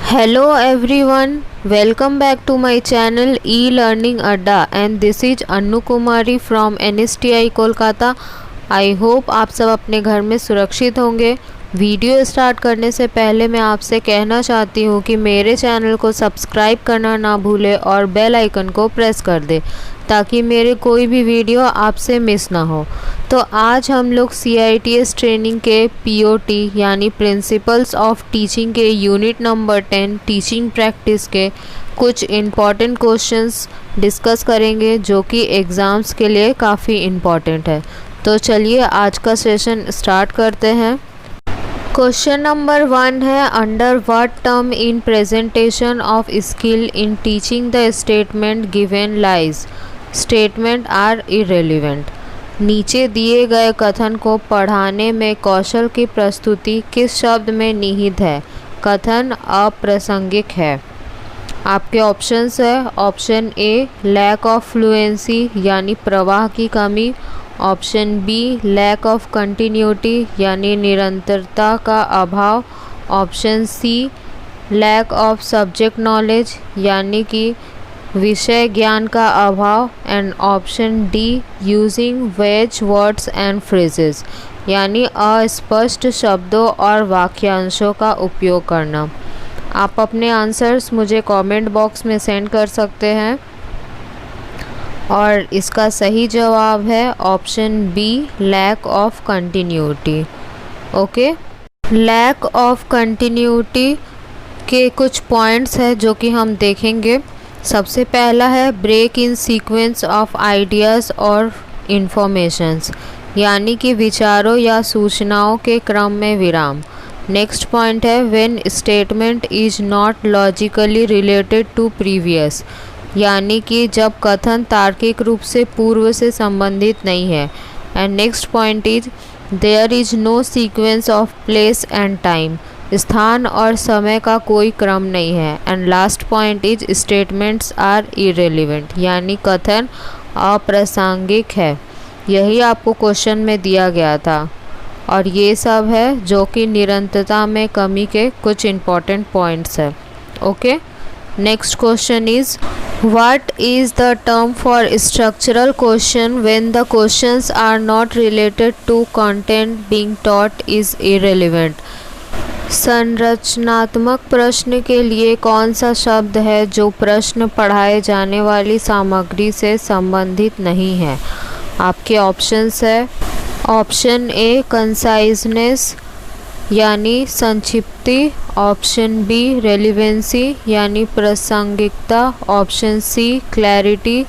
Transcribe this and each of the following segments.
Hello everyone, welcome back to my channel e-learning Adda and this is Annu Kumari from NSTI Kolkata. I hope आप सब अपने घर में सुरक्षित होंगे। वीडियो स्टार्ट करने से पहले मैं आपसे कहना चाहती हूँ कि मेरे चैनल को सब्सक्राइब करना ना भूले और बेल आइकन को प्रेस कर दे ताकि मेरे कोई भी वीडियो आपसे मिस ना हो। तो आज हम लोग CITS ट्रेनिंग के POT यानी प्रिंसिपल्स ऑफ टीचिंग के यूनिट नंबर 10 टीचिंग प्रैक्टिस के कुछ इम्पॉर्टेंट क्वेश्चंस डिस्कस करेंगे जो कि एग्ज़ाम्स के लिए काफ़ी इम्पॉर्टेंट है। तो चलिए आज का सेशन स्टार्ट करते हैं। क्वेश्चन नंबर 1 है, under what term in presentation of skill in teaching the statement given lies statement are irrelevant. नीचे दिए गए कथन को पढ़ाने में कौशल की प्रस्तुति किस शब्द में निहित है? कथन अप्रासंगिक है। आपके ऑप्शंस है, option A lack of fluency यानी प्रवाह की कमी, option B lack of continuity यानी निरंतरता का अभाव, option C lack of subject knowledge यानी कि विषय ज्ञान का अभाव, and option D using vague words and phrases यानी अस्पष्ट शब्दों और वाक्यांशों का उपयोग करना। आप अपने आंसर्स मुझे कमेंट बॉक्स में सेंड कर सकते हैं और इसका सही जवाब है option B lack of continuity. Okay, lack of continuity के कुछ पॉइंट्स हैं जो कि हम देखेंगे। सबसे पहला है break in sequence of ideas और इंफॉर्मेशंस यानी कि विचारों या सूचनाओं के क्रम में विराम। नेक्स्ट पॉइंट है when statement is not logically related to previous यानी कि जब कथन तार्किक रूप से पूर्व से संबंधित नहीं है। And next point is there is no sequence of place and time, स्थान और समय का कोई क्रम नहीं है। And last point is statements are irrelevant यानी कथन अप्रासंगिक है। यही आपको क्वेश्चन में दिया गया था और ये सब है जो कि निरंतरता में कमी के कुछ इम्पॉर्टेंट पॉइंट्स है। Okay, next question is what is the term for structural question when the questions are not related to content being taught is irrelevant। संरचनात्मक प्रश्न के लिए कौन सा शब्द है जो प्रश्न पढ़ाए जाने वाली सामग्री से संबंधित नहीं है? आपके ऑप्शंस है, ऑप्शन ए कंसाइजनेस यानी संक्षिप्ति, ऑप्शन बी रेलिवेंसी यानी प्रासंगिकता, ऑप्शन सी क्लैरिटी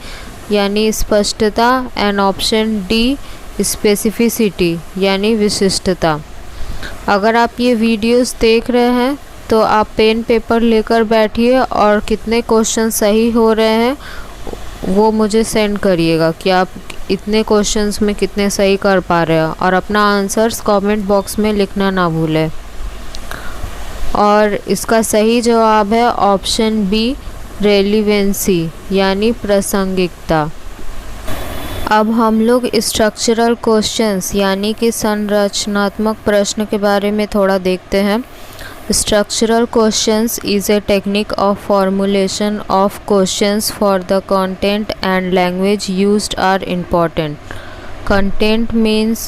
यानी स्पष्टता, एंड ऑप्शन डी स्पेसिफिसिटी यानी विशिष्टता। अगर आप ये वीडियोस देख रहे हैं तो आप पेन पेपर लेकर बैठिए और कितने क्वेश्चन सही हो रहे हैं वो मुझे सेंड करिएगा कि आप इतने क्वेश्चंस में कितने सही कर पा रहे हो और अपना आंसर्स कमेंट बॉक्स में लिखना ना भूलें। और इसका सही जवाब है ऑप्शन बी रेलिवेंसी यानी प्रासंगिकता। अब हम लोग स्ट्रक्चरल क्वेश्चंस यानी कि संरचनात्मक प्रश्न के बारे में थोड़ा देखते हैं। Structural questions is a technique of formulation of questions for the content and language used are important. Content means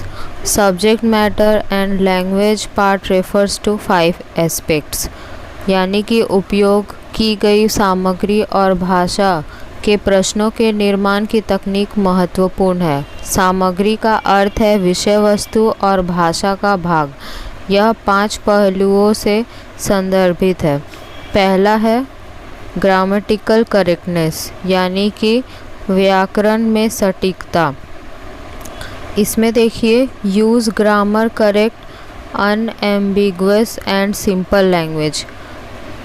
subject matter and language part refers to 5 aspects. यानी कि उपयोग की गई सामग्री और भाषा के प्रश्नों के निर्माण की तकनीक महत्वपूर्ण है। सामग्री का अर्थ है विषय वस्तु और भाषा का भाग। यह 5 पहलुओं से संदर्भित है। पहला है ग्रामेटिकल करेक्टनेस यानी कि व्याकरण में सटीकता। इसमें देखिए use grammar correct unambiguous and simple language.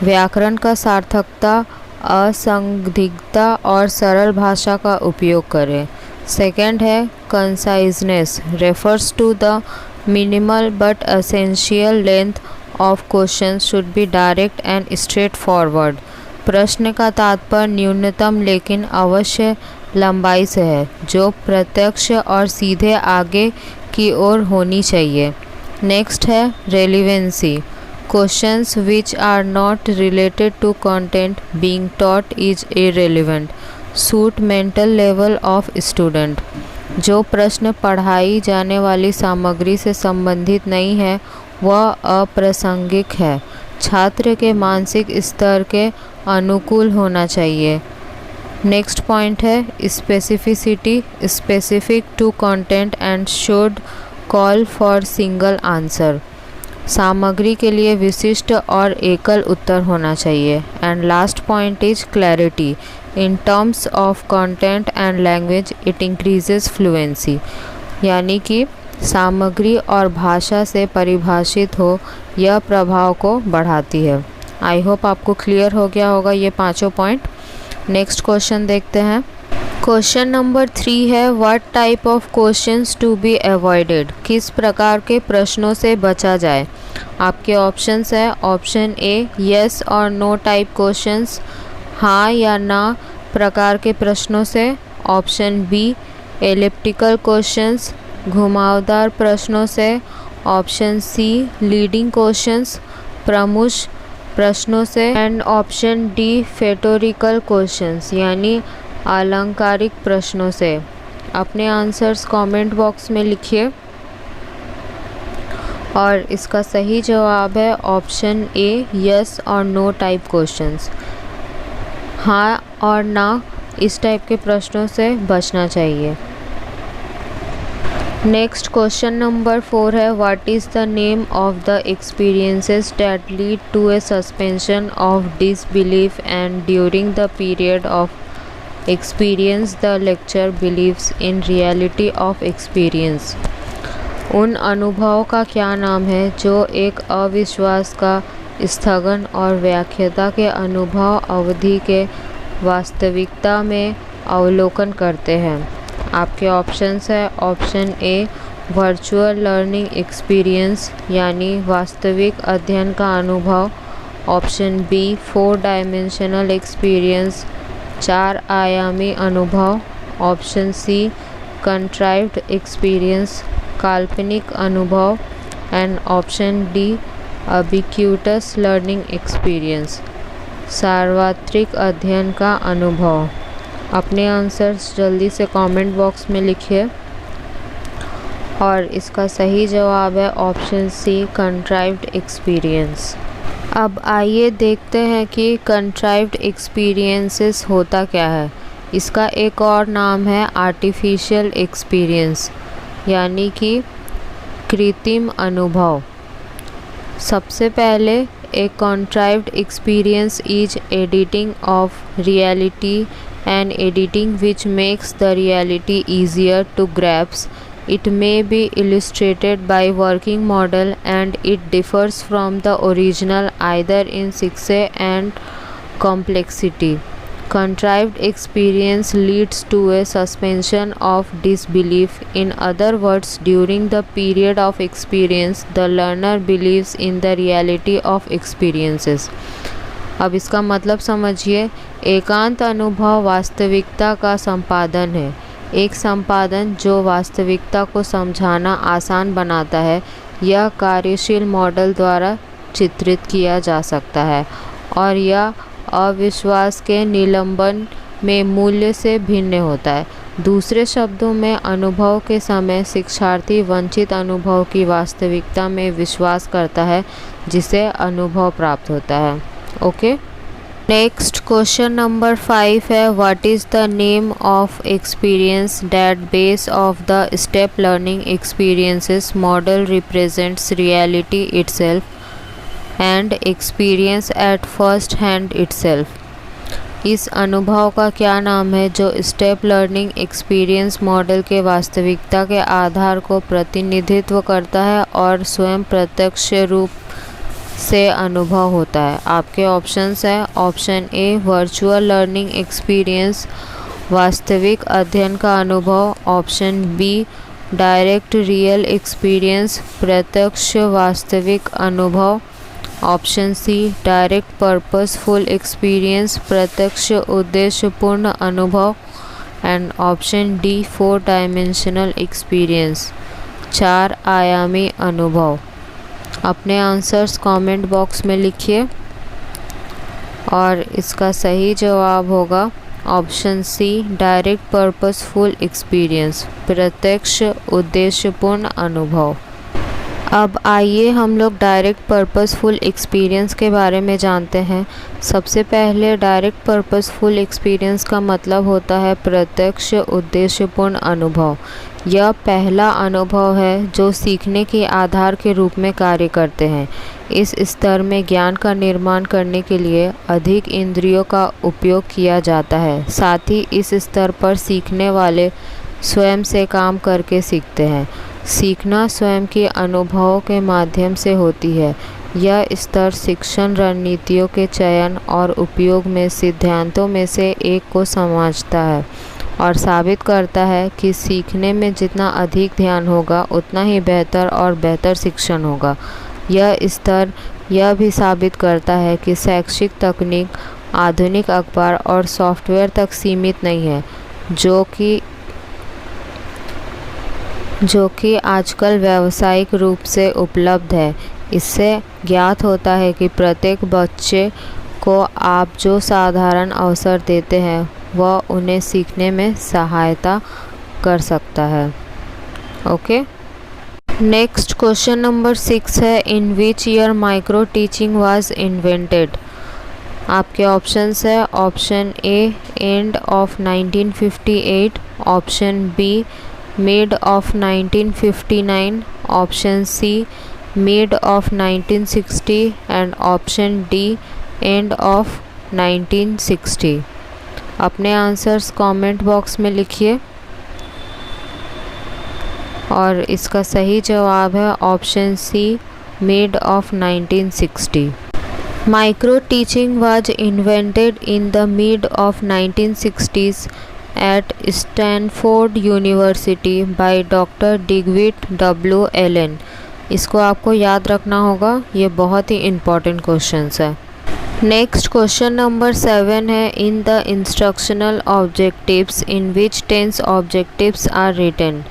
व्याकरण का सार्थकता, असंदिग्धता और सरल भाषा का उपयोग करें। सेकंड है conciseness refers to the minimal but essential length of questions should be direct and straightforward। प्रश्न का तात्पर्य न्यूनतम लेकिन अवश्य लंबाई से है जो प्रत्यक्ष और सीधे आगे की ओर होनी चाहिए। नेक्स्ट है relevancy questions which are not related to content being taught is irrelevant, suit mental level of student. जो प्रश्न पढ़ाई जाने वाली सामग्री से संबंधित नहीं है वह अप्रासंगिक है, छात्र के मानसिक स्तर के अनुकूल होना चाहिए। नेक्स्ट पॉइंट है specificity, specific to content and should call for single answer, सामग्री के लिए विशिष्ट और एकल उत्तर होना चाहिए। And last point is clarity, in terms of content and language it increases fluency, यानी कि सामग्री और भाषा से परिभाषित हो यह प्रभाव को बढ़ाती है। आई होप आपको क्लियर हो गया होगा ये पांचों पॉइंट। नेक्स्ट क्वेश्चन देखते हैं। क्वेश्चन नंबर 3 है what type of questions to be avoided, किस प्रकार के प्रश्नों से बचा जाए। आपके ऑप्शंस है ऑप्शन ए यस और नो टाइप क्वेश्चंस, हाँ या ना प्रकार के प्रश्नों से। ऑप्शन बी एलिप्टिकल क्वेश्चंस, घुमावदार प्रश्नों से। ऑप्शन सी लीडिंग क्वेश्चंस, प्रमुख प्रश्नों से। एंड ऑप्शन डी फेटोरिकल क्वेश्चंस, यानी अलंकारिक प्रश्नों से। अपने आंसर्स कमेंट बॉक्स में लिखिए और इसका सही जवाब है ऑप्शन ए यस और नो टाइप क्वेश्चंस, हाँ और ना इस टाइप के प्रश्नों से बचना चाहिए। नेक्स्ट क्वेश्चन नंबर 4 है what is the name of the experiences that lead to a suspension of disbelief and during the period of experience the lecture believes in reality of experience. उन अनुभवों का क्या नाम है जो एक अविश्वास का स्थगन और व्याख्याता के अनुभव अवधि के वास्तविकता में अवलोकन करते हैं। आपके ऑप्शंस है option A virtual learning experience, यानी वास्तविक अध्ययन का अनुभव। ऑप्शन बी 4 डायमेंशनल एक्सपीरियंस, 4 आयामी अनुभव। ऑप्शन सी कंट्राइव्ड एक्सपीरियंस, काल्पनिक अनुभव। And option D ubiquitous learning experience, सार्वत्रिक अध्ययन का अनुभव। अपने आंसर्स जल्दी से कमेंट बॉक्स में लिखिए और इसका सही जवाब है ऑप्शन सी कंट्राइव्ड एक्सपीरियंस। अब आइए देखते हैं कि कंट्राइव्ड एक्सपीरियंसेस होता क्या है। इसका एक और नाम है आर्टिफिशियल एक्सपीरियंस, यानी कि कृत्रिम अनुभव। सबसे पहले a contrived experience is editing of reality and editing which makes the reality easier to grasp. It may be illustrated by working model and it differs from the original either in success and complexity. Contrived experience leads to a suspension of disbelief. In other words, during the period of experience, the learner believes in the reality of experiences. अब इसका मतलब समझिए, एकांत अनुभव वास्तविकता का संपादन है। एक संपादन जो वास्तविकता को समझाना आसान बनाता है, यह कार्यशील मॉडल द्वारा चित्रित किया जा सकता है और यह अविश्वास के निलंबन में मूल्य से भिन्न होता है। दूसरे शब्दों में, अनुभव के समय शिक्षार्थी वंचित अनुभव की वास्तविकता में विश्वास करता है जिसे अनुभव प्राप्त होता है। ओके, नेक्स्ट क्वेश्चन नंबर 5 है what is the name of experience that base of the step learning experiences model represents reality itself and experience at first hand itself. इस अनुभव का क्या नाम है जो स्टेप लर्निंग एक्सपीरियंस मॉडल के वास्तविकता के आधार को प्रतिनिधित्व करता है और स्वयं प्रत्यक्ष रूप से अनुभव होता है। आपके ऑप्शंस है option A virtual learning experience, वास्तविक अध्ययन का अनुभव। Option B direct real experience, प्रत्यक्ष वास्तविक अनुभव। Option C direct purposeful experience, प्रत्यक्ष उद्देश्यपूर्ण अनुभव। And option D 4 dimensional experience, 4 आयामी अनुभव। अपने आंसर्स कमेंट बॉक्स में लिखिए और इसका सही जवाब होगा option C, direct purposeful experience, प्रत्यक्ष उद्देश्यपूर्ण अनुभव। अब आइए हम लोग डायरेक्ट पर्पसफुल एक्सपीरियंस के बारे में जानते हैं। सबसे पहले डायरेक्ट पर्पसफुल एक्सपीरियंस का मतलब होता है प्रत्यक्ष उद्देश्यपूर्ण अनुभव। यह पहला अनुभव है जो सीखने के आधार के रूप में कार्य करते हैं। इस स्तर में ज्ञान का निर्माण करने के लिए अधिक इंद्रियों का उपयोग किया जाता है। साथ ही इस स्तर पर सीखने वाले स्वयं से काम करके सीखते हैं। सीखना स्वयं के अनुभवों के माध्यम से होती है। यह स्तर शिक्षण रणनीतियों के चयन और उपयोग में सिद्धांतों में से एक को समझता है और साबित करता है कि सीखने में जितना अधिक ध्यान होगा उतना ही बेहतर और बेहतर शिक्षण होगा। यह स्तर यह भी साबित करता है कि शैक्षिक तकनीक आधुनिक अखबार और सॉफ्टवेयर तक सीमित नहीं है, जो कि आजकल व्यावसायिक रूप से उपलब्ध है। इससे ज्ञात होता है कि प्रत्येक बच्चे को आप जो साधारण अवसर देते हैं वह उन्हें सीखने में सहायता कर सकता है। ओके, नेक्स्ट क्वेश्चन नंबर 6 है, in which year micro teaching was invented. आपके ऑप्शंस है option A end of 1958, option B mid of 1959, option C mid of 1960 and option D end of 1960। अपने आंसर्स कमेंट बॉक्स में लिखिए और इसका सही जवाब है option C mid of 1960। Micro teaching was invented in the mid of 1960s at Stanford University by Dr. Dewitt W. Allen। इसको आपको याद रखना होगा, ये बहुत ही इम्पॉर्टेंट क्वेश्चंस है। नेक्स्ट क्वेश्चन नंबर 7 है, in the instructional objectives in which tense objectives are written.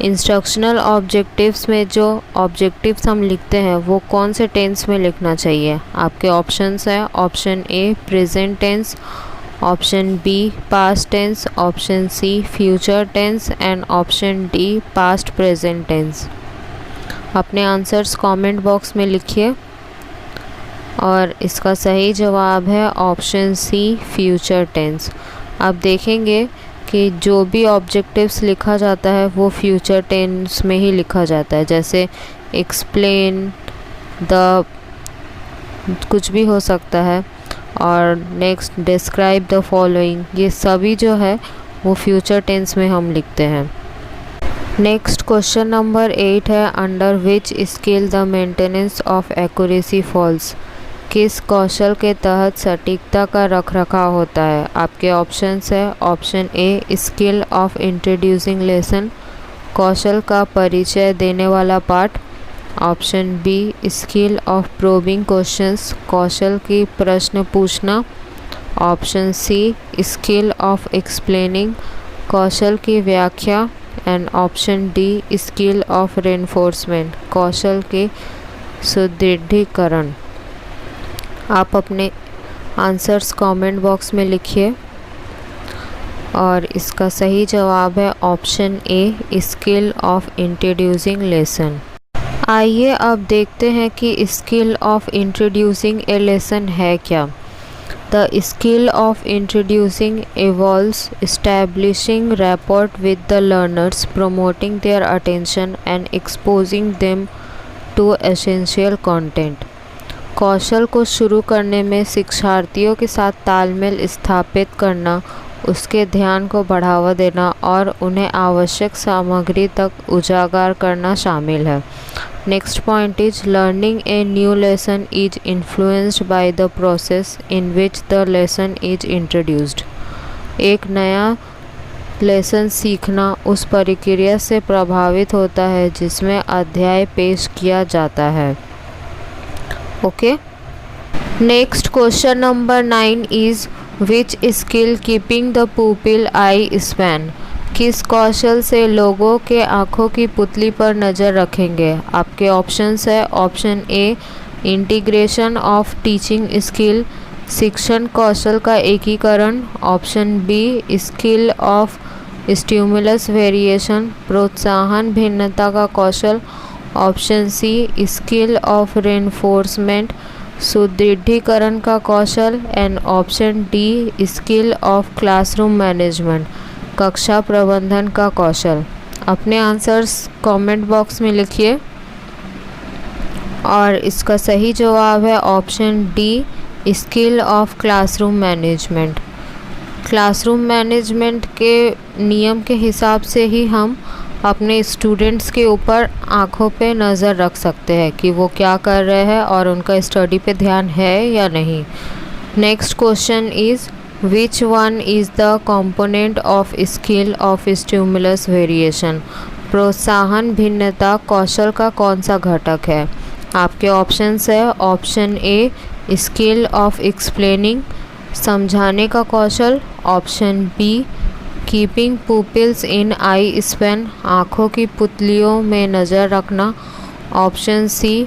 Instructional objectives में जो ऑब्जेक्टिव्स हम लिखते हैं वो कौन से टेंस में लिखना चाहिए। आपके ऑप्शंस है option A present tense, option B past tense, option C future tense and option D past present tense. अपने आंसर्स कमेंट बॉक्स में लिखिए और इसका सही जवाब है ऑप्शन सी फ्यूचर टेंस। अब देखेंगे कि जो भी ऑब्जेक्टिव्स लिखा जाता है वो फ्यूचर टेंस में ही लिखा जाता है, जैसे एक्सप्लेन द कुछ भी हो सकता है और नेक्स्ट डिस्क्राइब द फॉलोइंग, ये सभी जो है वो फ्यूचर टेंस में हम लिखते हैं। नेक्स्ट क्वेश्चन नंबर 8 है, under which skill the maintenance of accuracy falls. किस कौशल के तहत सटीकता का रखरखाव होता है। आपके ऑप्शंस है option A skill of introducing lesson, कौशल का परिचय देने वाला पाठ, option B skill of probing questions, कौशल की प्रश्न पूछना, option C skill of explaining, कौशल की व्याख्या and option D skill of reinforcement, कौशल के सुदृढ़ीकरण। आप अपने आंसर्स कमेंट बॉक्स में लिखिए और इसका सही जवाब है option A skill of introducing lesson. आइए अब देखते हैं कि skill of introducing a lesson है क्या। The skill of introducing involves establishing rapport with the learners, promoting their attention and exposing them to essential content. कौशल को शुरू करने में शिक्षार्थियों के साथ तालमेल स्थापित करना, उसके ध्यान को बढ़ावा देना और उन्हें आवश्यक सामग्री तक उजागर करना शामिल है। Next point is learning a new lesson is influenced by the process in which the lesson is introduced. एक नया लेसन सीखना उस प्रक्रिया से प्रभावित होता है जिसमें अध्याय पेश किया जाता है। Okay, next question number 9 is which skill keeping the pupil I span. किस कौशल से लोगों के आँखों की पुतली पर नज़र रखेंगे? आपके ऑप्शंस है option A integration of teaching skill, शिक्षण कौशल का एकीकरण, option B skill of stimulus variation, प्रोत्साहन भिन्नता का कौशल, option C skill of reinforcement, सुदृढ़ीकरण का कौशल, and option D skill of classroom management, कक्षा प्रबंधन का कौशल। अपने आंसर्स कमेंट बॉक्स में लिखिए और इसका सही जवाब है option D skill of classroom management. Classroom management के नियम के हिसाब से ही हम अपने स्टूडेंट्स के ऊपर आँखों पे नज़र रख सकते हैं कि वो क्या कर रहे हैं और उनका स्टडी पे ध्यान है या नहीं। Next question is which one is the component of skill of stimulus variation, प्रोत्साहन भिन्नता कौशल का कौन सा घटक है? आपके ऑप्शंस है option A skill of explaining, समझाने का कौशल, ऑप्शन बी कीपिंग पुपिल्स इन आई स्पैन, आँखों की पुतलियों में नज़र रखना, ऑप्शन सी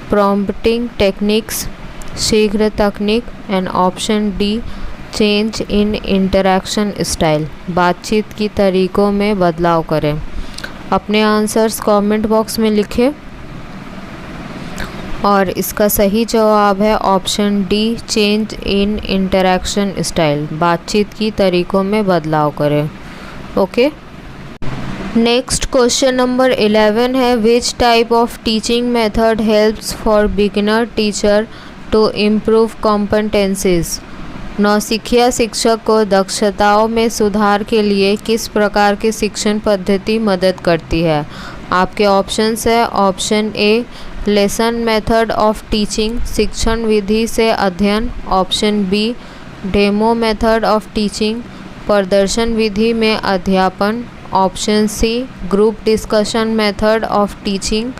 प्रॉम्प्टिंग टेक्निक्स, शीघ्र तकनीक, and option D change in interaction style, बातचीत की तरीक़ों में बदलाव करें। अपने आंसर्स कमेंट बॉक्स में लिखें और इसका सही जवाब है option D change in interaction style, बातचीत की तरीक़ों में बदलाव करें। ओके, नेक्स्ट क्वेश्चन नंबर 11 है which type of teaching method helps for beginner teacher to improve competencies, नौसिखिया शिक्षक को दक्षताओं में सुधार के लिए किस प्रकार की शिक्षण पद्धति मदद करती है? आपके ऑप्शंस है option A lesson method of teaching, शिक्षण विधि से अध्ययन, option B demo method of teaching, प्रदर्शन विधि में अध्यापन, option C group discussion method of teaching,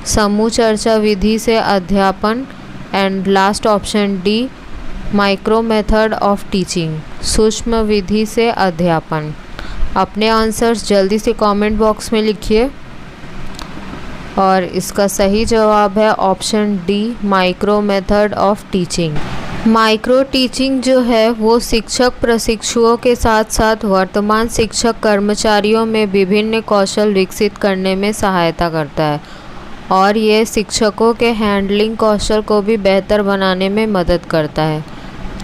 समूह चर्चा विधि से अध्यापन, and last option D micro method of teaching, सूक्ष्म विधि से अध्यापन। अपने आंसर्स जल्दी से कमेंट बॉक्स में लिखिए और इसका सही जवाब है option D micro method of teaching. Micro teaching जो है वो शिक्षक प्रशिक्षुओं के साथ साथ वर्तमान शिक्षक कर्मचारियों में विभिन्न कौशल विकसित करने में सहायता करता है और ये शिक्षकों के हैंडलिंग कौशल को भी बेहतर बनाने में मदद करता है।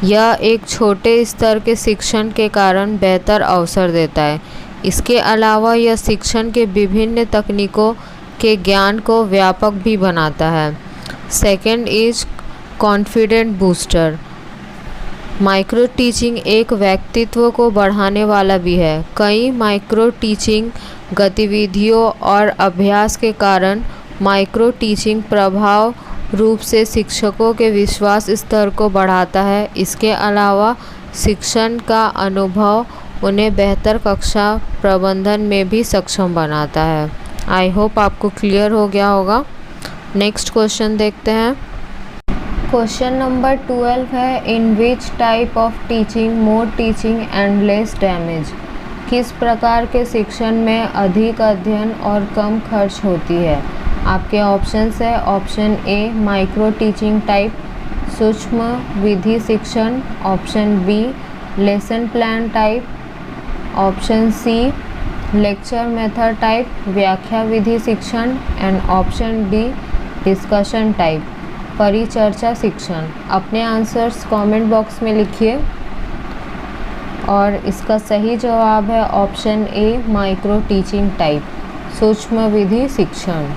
यह एक छोटे स्तर के शिक्षण के कारण बेहतर अवसर देता है। इसके अलावा यह शिक्षण के विभिन्न तकनीकों के ज्ञान को व्यापक भी बनाता है। Second is confident booster. Micro teaching एक व्यक्तित्व को बढ़ाने वाला भी है। कई माइक्रो टीचिंग गतिविधियों और अभ्यास के कारण माइक्रो टीचिंग प्रभाव रूप से शिक्षकों के विश्वास स्तर को बढ़ाता है। इसके अलावा शिक्षण का अनुभव उन्हें बेहतर कक्षा प्रबंधन में भी सक्षम बनाता है। आई होप आपको क्लियर हो गया होगा। नेक्स्ट क्वेश्चन देखते हैं। क्वेश्चन नंबर 12 है in which type of teaching more teaching and less damage, किस प्रकार के शिक्षण में अधिक अध्ययन और कम खर्च होती है? आपके ऑप्शंस है option A micro teaching type, सूक्ष्म विधि शिक्षण, option B lesson plan type, option C lecture method type, व्याख्या विधि शिक्षण, and option D discussion type, परिचर्चा शिक्षण। अपने आंसर्स कमेंट बॉक्स में लिखिए और इसका सही जवाब है option A micro teaching type, सूक्ष्म विधि शिक्षण।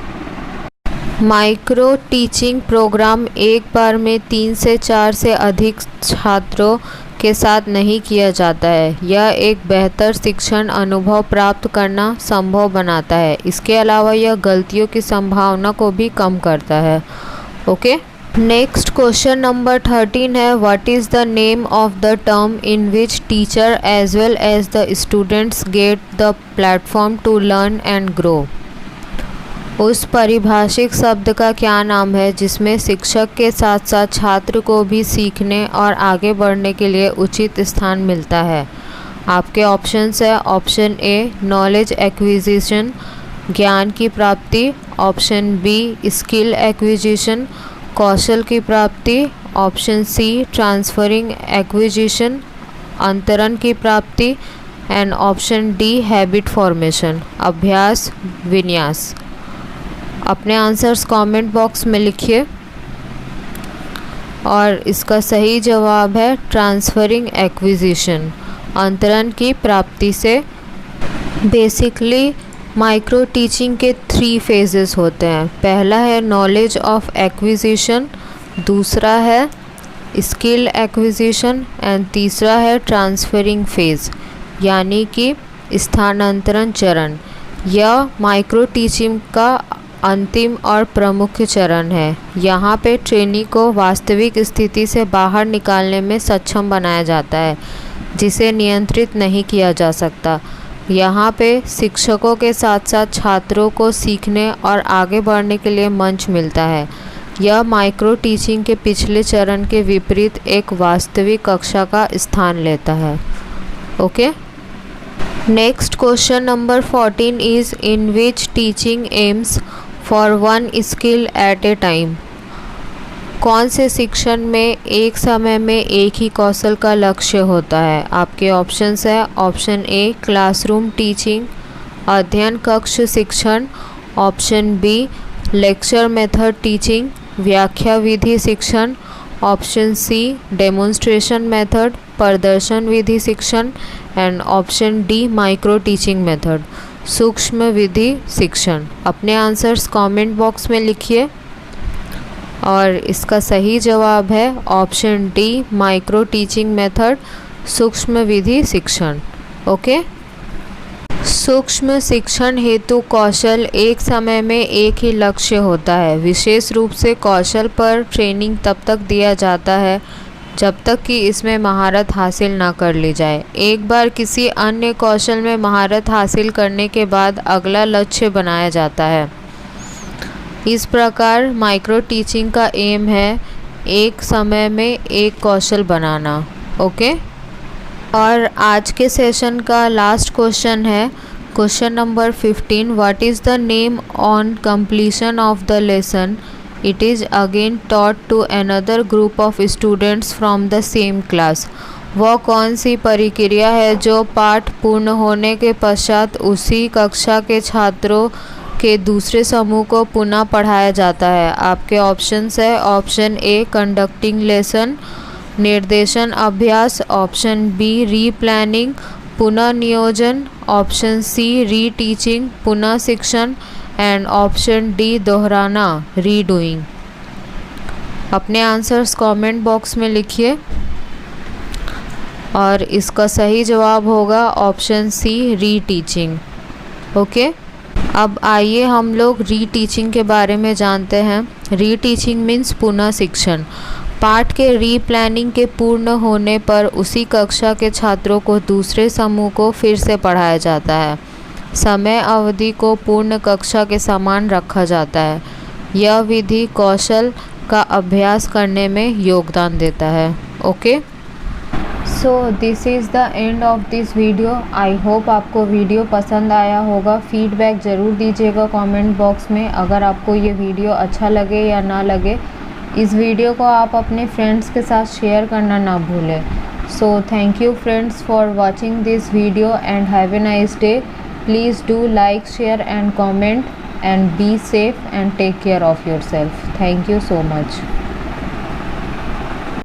माइक्रो टीचिंग प्रोग्राम एक बार में 3 से 4 से अधिक छात्रों के साथ नहीं किया जाता है। यह एक बेहतर शिक्षण अनुभव प्राप्त करना संभव बनाता है। इसके अलावा यह गलतियों की संभावना को भी कम करता है। ओके, नेक्स्ट क्वेश्चन नंबर 13 है what is the name of the term in which teacher as well as the students get the platform to learn and grow. उस परिभाषिक शब्द का क्या नाम है जिसमें शिक्षक के साथ साथ छात्र को भी सीखने और आगे बढ़ने के लिए उचित स्थान मिलता है? आपके ऑप्शंस है ऑप्शन ए नॉलेज एक्विजिशन ज्ञान की प्राप्ति, ऑप्शन बी स्किल एक्विजिशन कौशल की प्राप्ति, ऑप्शन सी ट्रांसफरिंग एक्विजिशन अंतरण की प्राप्ति and option D habit formation अभ्यास विन्यास। अपने आंसर्स कमेंट बॉक्स में लिखिए और इसका सही जवाब है ट्रांसफरिंग एक्विजिशन अंतरण की प्राप्ति से। बेसिकली माइक्रो टीचिंग के 3 फेजेस होते हैं। पहला है नॉलेज ऑफ एक्विजिशन, दूसरा है स्किल एक्विजिशन एंड तीसरा है ट्रांसफरिंग फेज़ यानी कि स्थानांतरण चरण। यह माइक्रो टीचिंग का अंतिम और प्रमुख चरण है। यहाँ पे ट्रेनी को वास्तविक स्थिति से बाहर निकालने में सक्षम बनाया जाता है जिसे नियंत्रित नहीं किया जा सकता। यहाँ पे शिक्षकों के साथ साथ छात्रों को सीखने और आगे बढ़ने के लिए मंच मिलता है। यह माइक्रो टीचिंग के पिछले चरण के विपरीत एक वास्तविक कक्षा का स्थान लेता है। Okay, next question number 14 is in which teaching AIIMS for one skill eight A time. कौन से शिक्षण में एक समय में एक ही कौशल का लक्ष्य होता है। आपके ऑप्शंस है ऑप्शन ए क्लासरूम टीचिंग अध्ययन कक्ष शिक्षण, option B lecture method teaching व्याख्या विधि शिक्षण, ऑप्शन सी डेमोन्स्ट्रेशन मेथड प्रदर्शन विधि शिक्षण and option D micro teaching method सूक्ष्म विधि शिक्षण। अपने आंसर्स कमेंट बॉक्स में लिखिए और इसका सही जवाब है option D micro teaching method सूक्ष्म विधि शिक्षण। ओके, सूक्ष्म शिक्षण हेतु कौशल एक समय में एक ही लक्ष्य होता है। विशेष रूप से कौशल पर ट्रेनिंग तब तक दिया जाता है जब तक कि इसमें महारत हासिल ना कर ली जाए। एक बार किसी अन्य कौशल में महारत हासिल करने के बाद अगला लक्ष्य बनाया जाता है। इस प्रकार माइक्रो टीचिंग का एम है एक समय में एक कौशल बनाना। ओके, और आज के सेशन का लास्ट क्वेश्चन है question number 15। What is the name on completion of the lesson it is again taught to another group of students from the same class. वह कौन सी प्रक्रिया है जो पाठ पूर्ण होने के पश्चात उसी कक्षा के छात्रों के दूसरे समूह को पुनः पढ़ाया जाता है। आपके ऑप्शंस है ऑप्शन ए कंडक्टिंग लेसन निर्देशन अभ्यास, ऑप्शन बी रीप्लानिंग पुनः नियोजन, ऑप्शन सी री टीचिंग पुनः शिक्षण एंड ऑप्शन डी दोहराना रीडूइंग। अपने आंसर्स कमेंट बॉक्स में लिखिए और इसका सही जवाब होगा ऑप्शन सी री टीचिंग। ओके, अब आइए हम लोग री टीचिंग के बारे में जानते हैं। री टीचिंग मीन्स पुनः शिक्षण। पाठ के री प्लानिंग के पूर्ण होने पर उसी कक्षा के छात्रों को दूसरे समूह को फिर से पढ़ाया जाता है। समय अवधि को पूर्ण कक्षा के समान रखा जाता है। यह विधि कौशल का अभ्यास करने में योगदान देता है। Okay, so this is the end of this video. I hope आपको वीडियो पसंद आया होगा। फीडबैक ज़रूर दीजिएगा कमेंट बॉक्स में अगर आपको ये वीडियो अच्छा लगे या ना लगे। इस वीडियो को आप अपने फ्रेंड्स के साथ शेयर करना ना भूलें। So thank you friends for watching this video and have a nice day. Please do like share and comment and be safe and take care of yourself. Thank you so much.